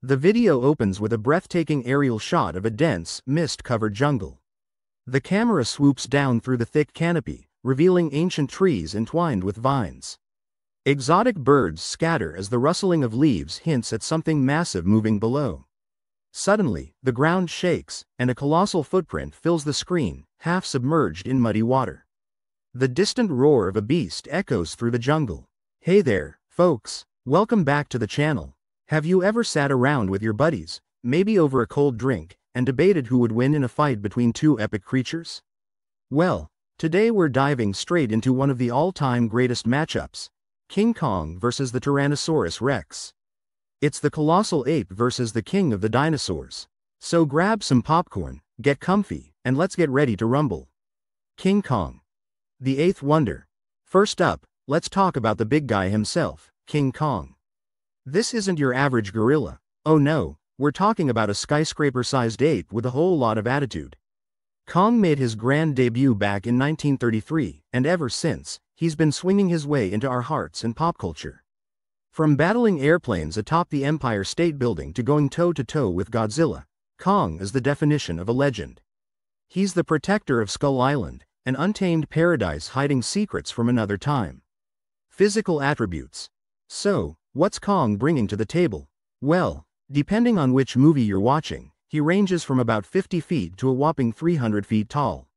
The video opens with a breathtaking aerial shot of a dense, mist-covered jungle. The camera swoops down through the thick canopy, revealing ancient trees entwined with vines. Exotic birds scatter as the rustling of leaves hints at something massive moving below. Suddenly, the ground shakes, and a colossal footprint fills the screen, half submerged in muddy water. The distant roar of a beast echoes through the jungle. Hey there, folks, welcome back to the channel. Have you ever sat around with your buddies, maybe over a cold drink, and debated who would win in a fight between two epic creatures? Well, today we're diving straight into one of the all-time greatest matchups: King Kong versus the Tyrannosaurus Rex. It's the colossal ape versus the king of the dinosaurs. So grab some popcorn, get comfy, and let's get ready to rumble. King Kong, the eighth wonder. First up, let's talk about the big guy himself, King Kong. This isn't your average gorilla. Oh no, we're talking about a skyscraper-sized ape with a whole lot of attitude. Kong made his grand debut back in 1933, and ever since, he's been swinging his way into our hearts and pop culture. From battling airplanes atop the Empire State Building to going toe-to-toe with Godzilla, Kong is the definition of a legend. He's the protector of Skull Island, an untamed paradise hiding secrets from another time. Physical attributes. So, what's Kong bringing to the table? Well, depending on which movie you're watching, he ranges from about 50 feet to a whopping 300 feet tall.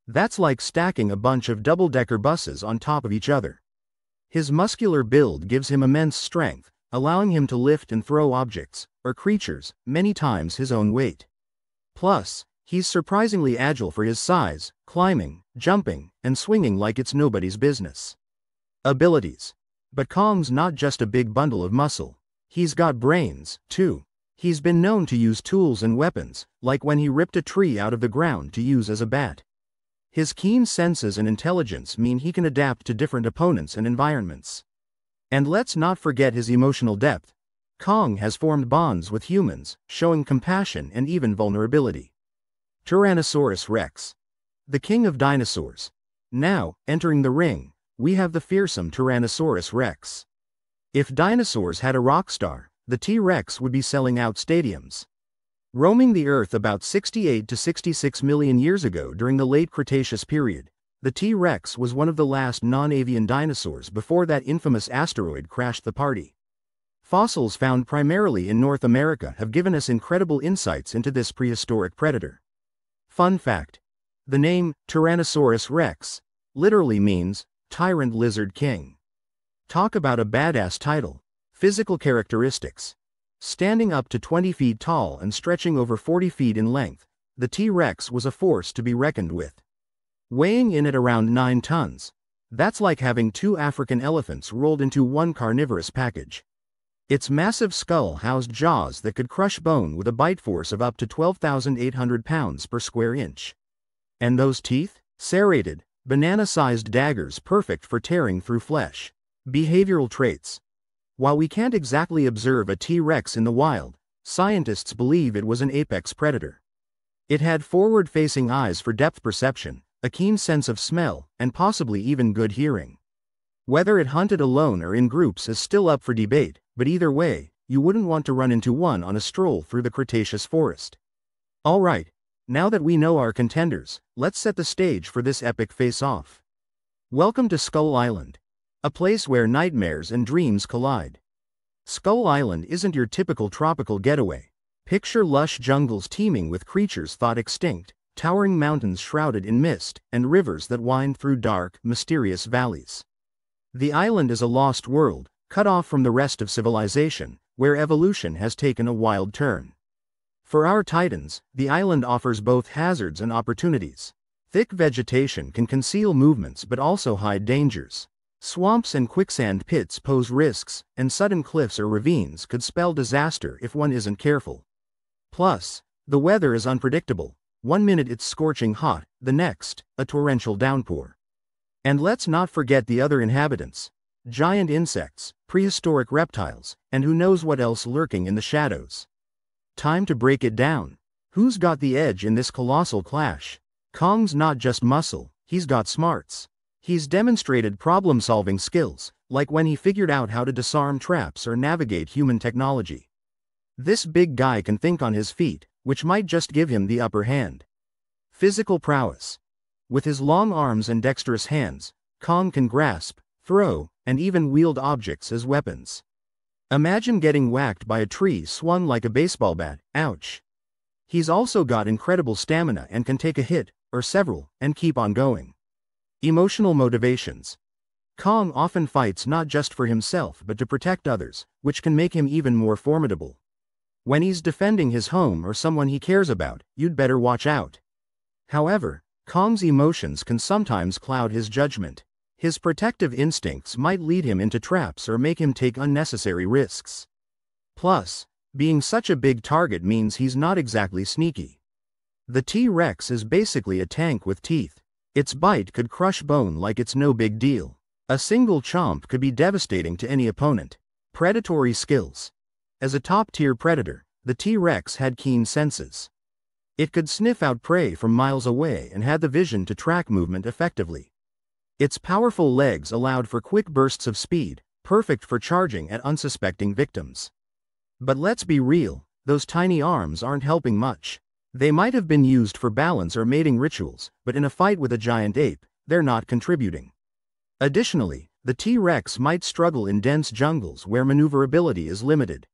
That's like stacking a bunch of double-decker buses on top of each other. His muscular build gives him immense strength, allowing him to lift and throw objects, or creatures, many times his own weight. Plus, he's surprisingly agile for his size, climbing, jumping, and swinging like it's nobody's business. Abilities. But Kong's not just a big bundle of muscle. He's got brains, too. He's been known to use tools and weapons, like when he ripped a tree out of the ground to use as a bat. His keen senses and intelligence mean he can adapt to different opponents and environments. And let's not forget his emotional depth. Kong has formed bonds with humans, showing compassion and even vulnerability. Tyrannosaurus Rex, the king of dinosaurs. Now, entering the ring, we have the fearsome Tyrannosaurus Rex. If dinosaurs had a rock star, the T-Rex would be selling out stadiums. Roaming the Earth about 68 to 66 million years ago during the late Cretaceous period, the T-Rex was one of the last non-avian dinosaurs before that infamous asteroid crashed the party. Fossils found primarily in North America have given us incredible insights into this prehistoric predator. Fun fact: the name Tyrannosaurus Rex literally means Tyrant Lizard King. Talk about a badass title. Physical characteristics. Standing up to 20 feet tall and stretching over 40 feet in length, the T-Rex was a force to be reckoned with. Weighing in at around 9 tons. That's like having 2 African elephants rolled into one carnivorous package. Its massive skull housed jaws that could crush bone with a bite force of up to 12,800 pounds per square inch. And those teeth? Serrated, banana-sized daggers perfect for tearing through flesh. Behavioral traits. While we can't exactly observe a T-Rex in the wild, scientists believe it was an apex predator. It had forward-facing eyes for depth perception, a keen sense of smell, and possibly even good hearing. Whether it hunted alone or in groups is still up for debate, but either way, you wouldn't want to run into one on a stroll through the Cretaceous forest. Alright, now that we know our contenders, let's set the stage for this epic face-off. Welcome to Skull Island, a place where nightmares and dreams collide. Skull Island isn't your typical tropical getaway. Picture lush jungles teeming with creatures thought extinct, towering mountains shrouded in mist, and rivers that wind through dark, mysterious valleys. The island is a lost world, cut off from the rest of civilization, where evolution has taken a wild turn. For our titans, the island offers both hazards and opportunities. Thick vegetation can conceal movements but also hide dangers. Swamps and quicksand pits pose risks, and sudden cliffs or ravines could spell disaster if one isn't careful. Plus, the weather is unpredictable. One minute it's scorching hot, the next, a torrential downpour. And let's not forget the other inhabitants. Giant insects, prehistoric reptiles, and who knows what else lurking in the shadows. Time to break it down. Who's got the edge in this colossal clash? Kong's not just muscle, he's got smarts. He's demonstrated problem-solving skills, like when he figured out how to disarm traps or navigate human technology. This big guy can think on his feet, which might just give him the upper hand. Physical prowess. With his long arms and dexterous hands, Kong can grasp, throw, and even wield objects as weapons. Imagine getting whacked by a tree swung like a baseball bat, ouch. He's also got incredible stamina and can take a hit, or several, and keep on going. Emotional motivations. Kong often fights not just for himself but to protect others, which can make him even more formidable. When he's defending his home or someone he cares about, you'd better watch out. However, Kong's emotions can sometimes cloud his judgment. His protective instincts might lead him into traps or make him take unnecessary risks. Plus, being such a big target means he's not exactly sneaky. The T-Rex is basically a tank with teeth. Its bite could crush bone like it's no big deal. A single chomp could be devastating to any opponent. Predatory skills. As a top-tier predator, the T-Rex had keen senses. It could sniff out prey from miles away and had the vision to track movement effectively. Its powerful legs allowed for quick bursts of speed, perfect for charging at unsuspecting victims. But let's be real, those tiny arms aren't helping much. They might have been used for balance or mating rituals, but in a fight with a giant ape, they're not contributing. Additionally, the T-Rex might struggle in dense jungles where maneuverability is limited.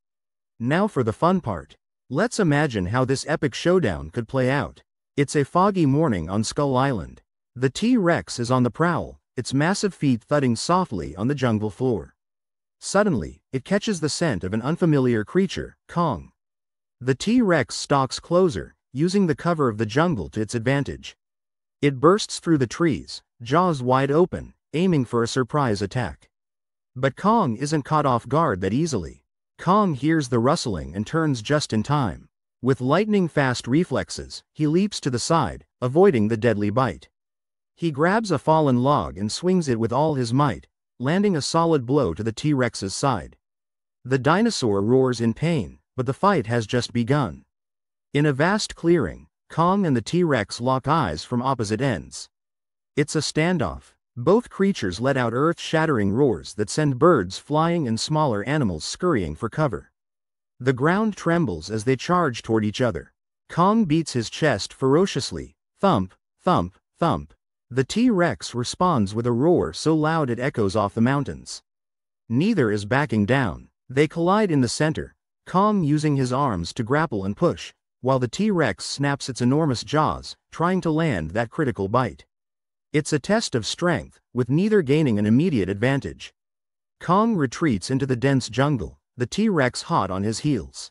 Now for the fun part. Let's imagine how this epic showdown could play out. It's a foggy morning on Skull Island. The T-Rex is on the prowl, its massive feet thudding softly on the jungle floor. Suddenly, it catches the scent of an unfamiliar creature, Kong. The T-Rex stalks closer, using the cover of the jungle to its advantage. It bursts through the trees, jaws wide open, aiming for a surprise attack. But Kong isn't caught off guard that easily. Kong hears the rustling and turns just in time. With lightning-fast reflexes, he leaps to the side, avoiding the deadly bite. He grabs a fallen log and swings it with all his might, landing a solid blow to the T-Rex's side. The dinosaur roars in pain, but the fight has just begun. In a vast clearing, Kong and the T-Rex lock eyes from opposite ends. It's a standoff. Both creatures let out earth-shattering roars that send birds flying and smaller animals scurrying for cover. The ground trembles as they charge toward each other. Kong beats his chest ferociously, thump, thump, thump. The T-Rex responds with a roar so loud it echoes off the mountains. Neither is backing down. They collide in the center, Kong using his arms to grapple and push, while the T-Rex snaps its enormous jaws, trying to land that critical bite. It's a test of strength, with neither gaining an immediate advantage. Kong retreats into the dense jungle, the T-Rex hot on his heels.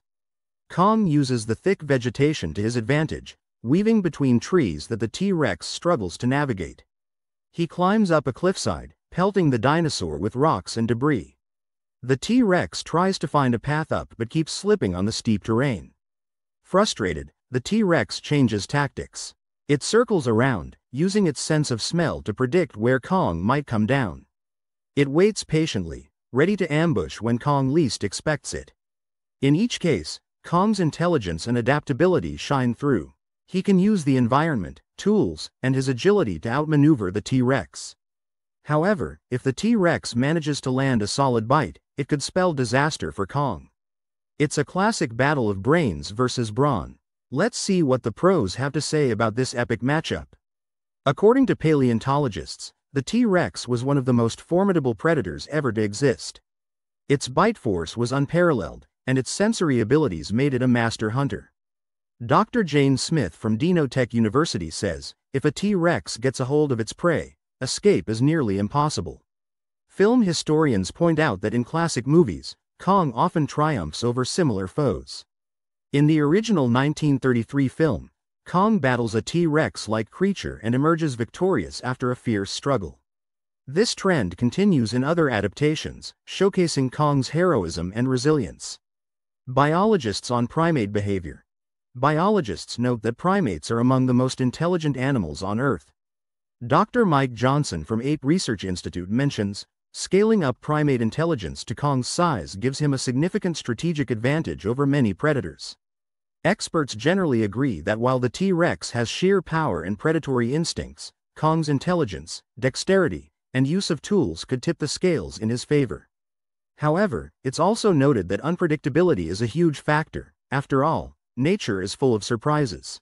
Kong uses the thick vegetation to his advantage, weaving between trees that the T-Rex struggles to navigate. He climbs up a cliffside, pelting the dinosaur with rocks and debris. The T-Rex tries to find a path up but keeps slipping on the steep terrain. Frustrated, the T-Rex changes tactics. It circles around, using its sense of smell to predict where Kong might come down. It waits patiently, ready to ambush when Kong least expects it. In each case, Kong's intelligence and adaptability shine through. He can use the environment, tools, and his agility to outmaneuver the T-Rex. However, if the T-Rex manages to land a solid bite, it could spell disaster for Kong. It's a classic battle of brains versus brawn. Let's see what the pros have to say about this epic matchup. According to paleontologists, the T-Rex was one of the most formidable predators ever to exist. Its bite force was unparalleled, and its sensory abilities made it a master hunter. Dr. Jane Smith from Dino Tech University says, if a T-Rex gets a hold of its prey, escape is nearly impossible. Film historians point out that in classic movies, Kong often triumphs over similar foes. In the original 1933 film, Kong battles a T-Rex-like creature and emerges victorious after a fierce struggle. This trend continues in other adaptations, showcasing Kong's heroism and resilience. Biologists on primate behavior. Biologists note that primates are among the most intelligent animals on Earth. Dr. Mike Johnson from Ape Research Institute mentions, scaling up primate intelligence to Kong's size gives him a significant strategic advantage over many predators. Experts generally agree that while the T-Rex has sheer power and predatory instincts, Kong's intelligence, dexterity, and use of tools could tip the scales in his favor. However, it's also noted that unpredictability is a huge factor. After all, nature is full of surprises.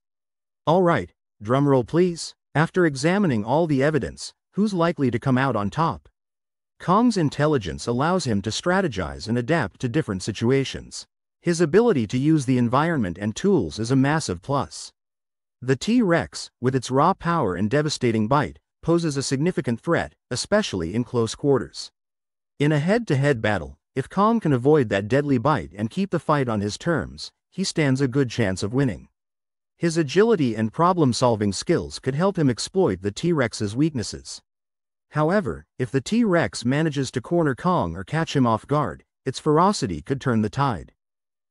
Alright, drumroll please. After examining all the evidence, who's likely to come out on top? Kong's intelligence allows him to strategize and adapt to different situations. His ability to use the environment and tools is a massive plus. The T-Rex, with its raw power and devastating bite, poses a significant threat, especially in close quarters. In a head-to-head battle, if Kong can avoid that deadly bite and keep the fight on his terms, he stands a good chance of winning. His agility and problem-solving skills could help him exploit the T-Rex's weaknesses. However, if the T-Rex manages to corner Kong or catch him off guard, its ferocity could turn the tide.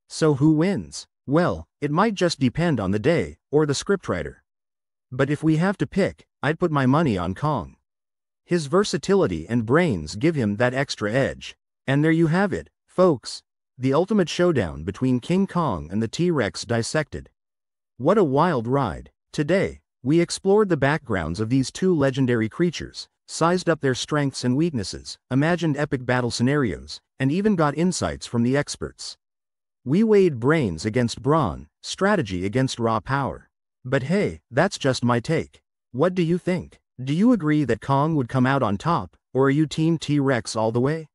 So who wins? Well, it might just depend on the day, or the scriptwriter. But if we have to pick, I'd put my money on Kong. His versatility and brains give him that extra edge. And there you have it, folks. The ultimate showdown between King Kong and the T-Rex dissected. What a wild ride. Today, we explored the backgrounds of these two legendary creatures, sized up their strengths and weaknesses, imagined epic battle scenarios, and even got insights from the experts. We weighed brains against brawn, strategy against raw power. But hey, that's just my take. What do you think? Do you agree that Kong would come out on top, or are you Team T-Rex all the way?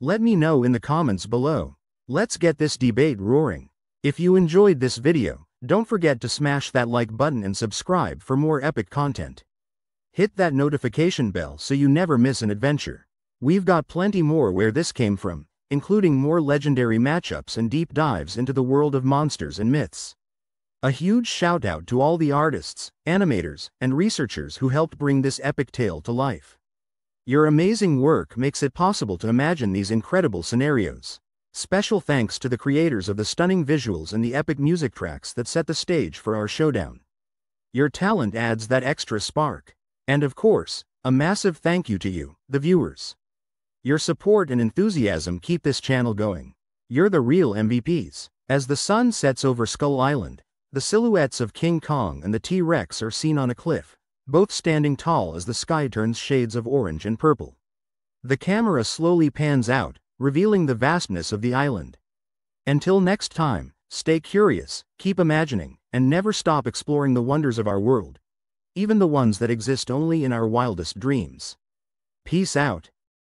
Let me know in the comments below. Let's get this debate roaring. If you enjoyed this video, don't forget to smash that like button and subscribe for more epic content. Hit that notification bell so you never miss an adventure. We've got plenty more where this came from, including more legendary matchups and deep dives into the world of monsters and myths. A huge shout out to all the artists, animators, and researchers who helped bring this epic tale to life. Your amazing work makes it possible to imagine these incredible scenarios. Special thanks to the creators of the stunning visuals and the epic music tracks that set the stage for our showdown. Your talent adds that extra spark. And of course, a massive thank you to you, the viewers. Your support and enthusiasm keep this channel going. You're the real MVPs. As the sun sets over Skull Island, the silhouettes of King Kong and the T-Rex are seen on a cliff, both standing tall as the sky turns shades of orange and purple. The camera slowly pans out, revealing the vastness of the island. Until next time, stay curious, keep imagining, and never stop exploring the wonders of our world, even the ones that exist only in our wildest dreams. Peace out.